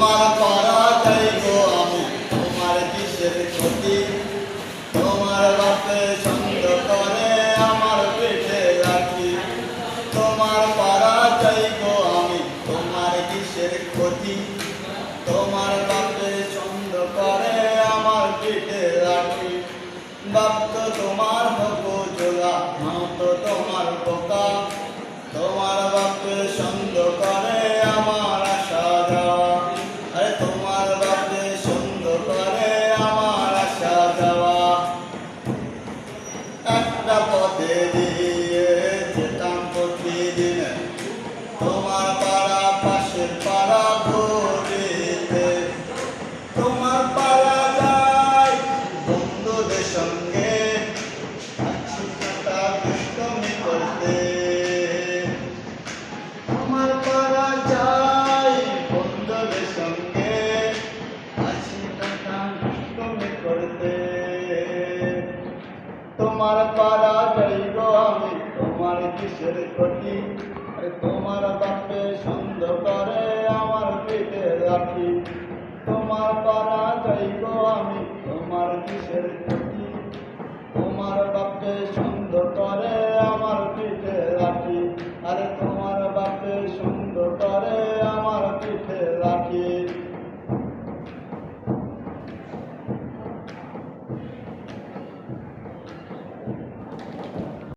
তোমার পরাজয় গো আমি, তোমার কিসের ক্ষতি? তোমার বাপে ছন্দ করে আমার পেটে রাখি। তোমার পরাজয় গো আমি, তোমার কিসের ক্ষতি? তোমার বাপে ছন্দ করে আমার পেটে রাখি। বাপ তো তোমার হবো জোলা, মা তো তোমার বোকা। তোমার বাপে ছন্দ করে আমার আসা যাওয়া। আরে তোমার বাপে ছন্দ করে আমার আসা যাওয়া। একটা পথে দিয়ে যেতাম প্রতিদিন, তোমার পাড়া পাশের পাড়া ঘুরিতে। তোমার পাড়া যাই বন্ধুদের সঙ্গে, হাসি কাটা দুষ্টমি করতে। তোমার পাড়া যাই বন্ধুদের সঙ্গে, হাসি কাটা দুষ্টমি করতে। তোমার পাড়া যাইব আমি, তোমার কিসের ক্ষতি? আরে তোমার বাপে ছন্দ করে আমার পেটে রাখি। তোমার পাড়া যাইব আমি, তোমার কিসের ক্ষতি?